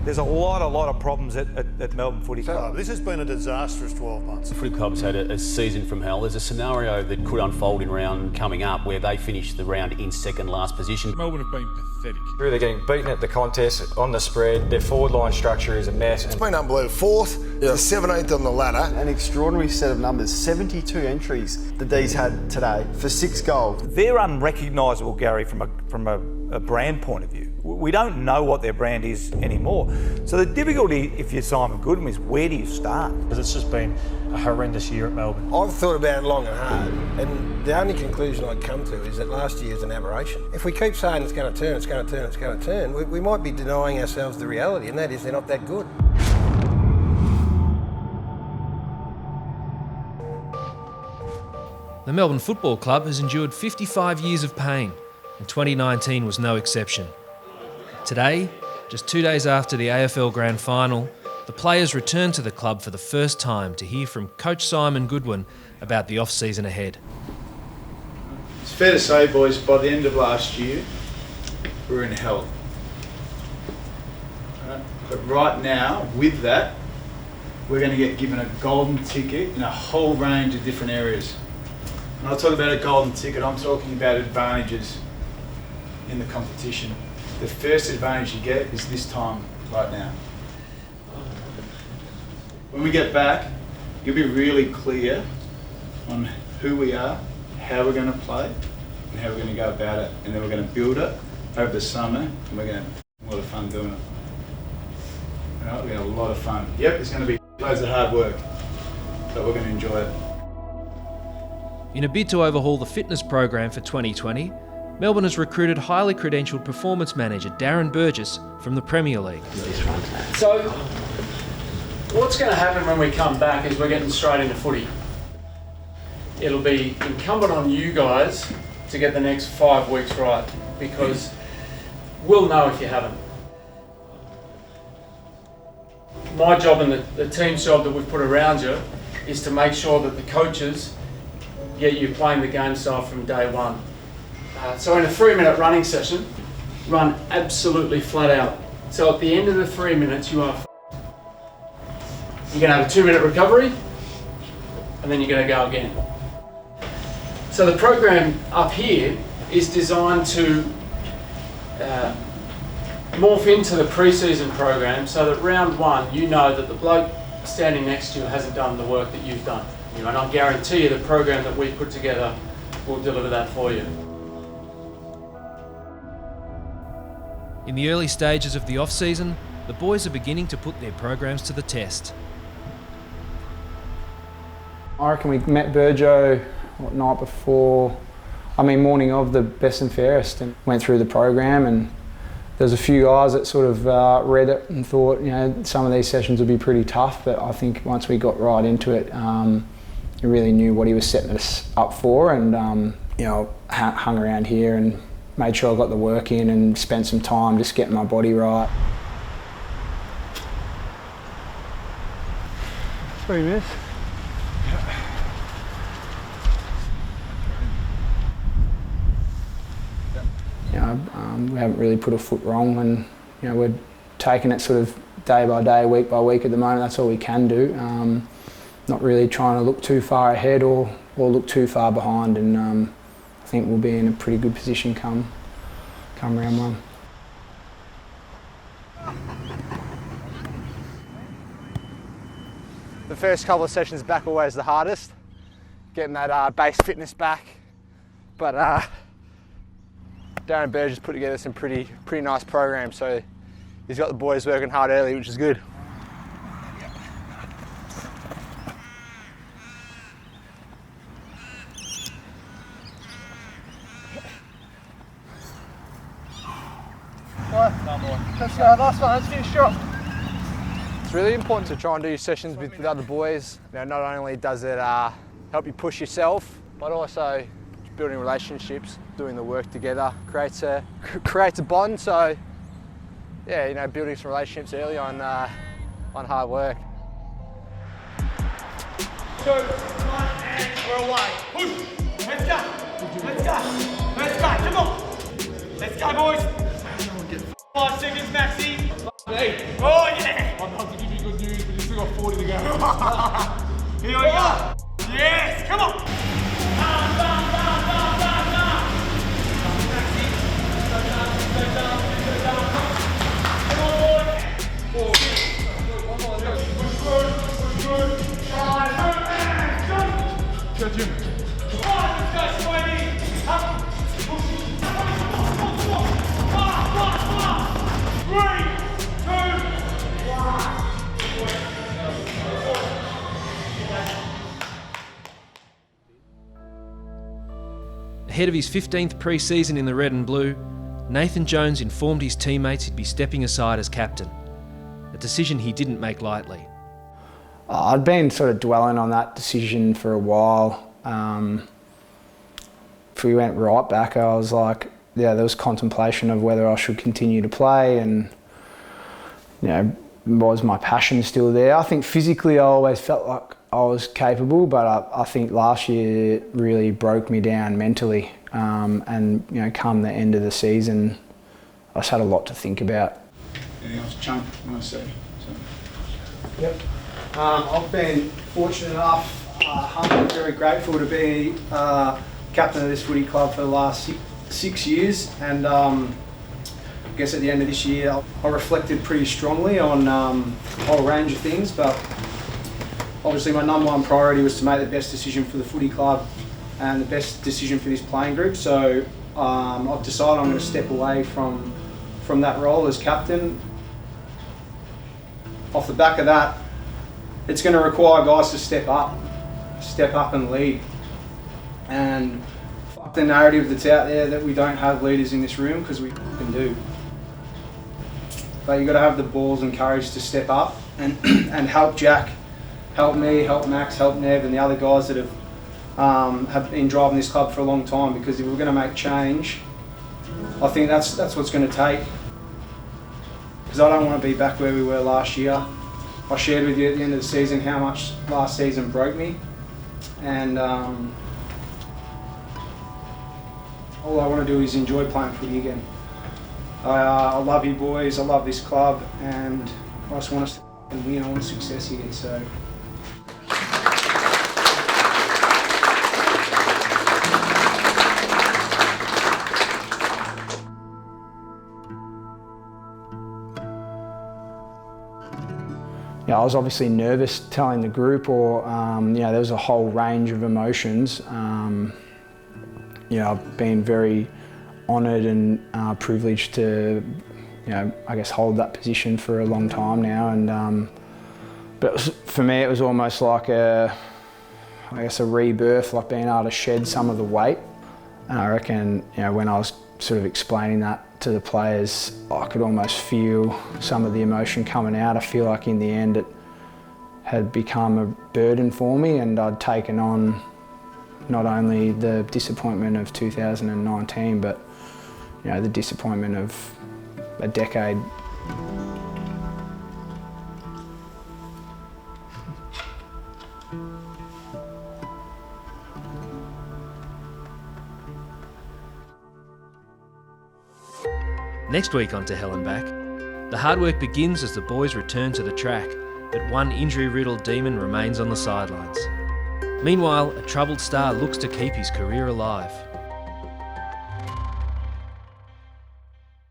There's a lot of problems at Melbourne Footy Club. This has been a disastrous 12 months. The footy club's had a season from hell. There's a scenario that could unfold in round coming up where they finish the round in second last position. Melbourne have been pathetic. They're getting beaten at the contest, on the spread, their forward line structure is a mess. It's been unbelievable. Fourth to 17th on the ladder. An extraordinary set of numbers, 72 entries the D's had today for 6 goals. They're unrecognisable, Gary, from a brand point of view. We don't know what their brand is anymore. So the difficulty, if you're Simon Goodwin, is where do you start? Because it's just been a horrendous year at Melbourne. I've thought about it long and hard, and the only conclusion I'd come to is that last year is an aberration. If we keep saying it's going to turn, it's going to turn, it's going to turn, we might be denying ourselves the reality, and that is they're not that good. The Melbourne Football Club has endured 55 years of pain, and 2019 was no exception. Today, just 2 days after the AFL Grand Final, the players return to the club for the first time to hear from Coach Simon Goodwin about the off-season ahead. It's fair to say, boys, by the end of last year, we were in hell. But right now, with that, we're going to get given a golden ticket in a whole range of different areas. When I talk about a golden ticket, I'm talking about advantages in the competition. The first advantage you get is this time right now. When we get back, you'll be really clear on who we are, how we're going to play, and how we're going to go about it. And then we're going to build it over the summer, and we're going to have a lot of fun doing it. We're going to have a lot of fun. Yep, it's going to be loads of hard work, but we're going to enjoy it. In a bid to overhaul the fitness program for 2020, Melbourne has recruited highly credentialed performance manager Darren Burgess from the Premier League. So, what's going to happen when we come back is we're getting straight into footy. It'll be incumbent on you guys to get the next 5 weeks right, because we'll know if you haven't. My job and the team's job that we've put around you is to make sure that the coaches get you playing the game style from day one. So in a 3-minute running session, run absolutely flat out. So at the end of the 3 minutes, you are you're going to have a 2-minute recovery, and then you're going to go again. So the program up here is designed to morph into the pre-season program so that round one, you know that the bloke standing next to you hasn't done the work that you've done. And I guarantee you the program that we've put together will deliver that for you. In the early stages of the off-season, the boys are beginning to put their programs to the test. I reckon we met Burjo night before, morning of the best and fairest, and went through the program, and there's a few guys that sort of read it and thought, some of these sessions would be pretty tough, but I think once we got right into it, he really knew what he was setting us up for, and hung around here and made sure I got the work in and spent some time just getting my body right. 3 minutes. We haven't really put a foot wrong, and we're taking it sort of day by day, week by week at the moment. That's all we can do. Not really trying to look too far ahead or look too far behind, and I think we'll be in a pretty good position come round one. The first couple of sessions back always the hardest, getting that base fitness back, but Darren Burgess put together some pretty nice programs, so he's got the boys working hard early, which is good. Let's go, last one, let's finish strong. It's really important to try and do your sessions with other boys. Not only does it help you push yourself, but also building relationships, doing the work together creates a bond. So yeah, building some relationships early on hard work. 2, 1, and we're away. Push. Let's go. Let's go. Let's go. Come on. Let's go, boys. 5 seconds, Maxi. Hey. Oh, yeah. I'm about to give you good news, but you still got 40 to go. Here we go. Yes, come on. Go, Jim. Ahead of his 15th pre-season in the red and blue, Nathan Jones informed his teammates he'd be stepping aside as captain, a decision he didn't make lightly. I'd been sort of dwelling on that decision for a while. If we went right back, I was like, yeah, there was contemplation of whether I should continue to play, and was my passion still there? I think physically I always felt like I was capable, but I think last year really broke me down mentally. And come the end of the season, I just had a lot to think about. Anything else, Chunk, you want to say? Yep. I've been fortunate enough, humbled, very grateful to be captain of this footy club for the last 6 years, and I guess at the end of this year I reflected pretty strongly on a whole range of things, but obviously my number one priority was to make the best decision for the footy club and the best decision for this playing group. So I've decided I'm going to step away from that role as captain. Off the back of that, it's going to require guys to step up and lead. And fuck the narrative that's out there that we don't have leaders in this room, because we can do. But you've got to have the balls and courage to step up and help Jack, help me, help Max, help Nev and the other guys that have been driving this club for a long time, because if we're going to make change, I think that's what's going to take. Because I don't want to be back where we were last year. I shared with you at the end of the season how much last season broke me, and all I want to do is enjoy playing footy again. I love you boys, I love this club, and I just want us to win. I want success here. So. I was obviously nervous telling the group, or there was a whole range of emotions. I've been very honoured and privileged to, I guess, hold that position for a long time now. And but for me, it was almost like a rebirth, like being able to shed some of the weight. And I reckon, when I was sort of explaining that to the players, I could almost feel some of the emotion coming out. I feel like in the end it had become a burden for me, and I'd taken on not only the disappointment of 2019, but the disappointment of a decade. Next week on To Hell and Back, the hard work begins as the boys return to the track, but one injury-riddled demon remains on the sidelines. Meanwhile, a troubled star looks to keep his career alive.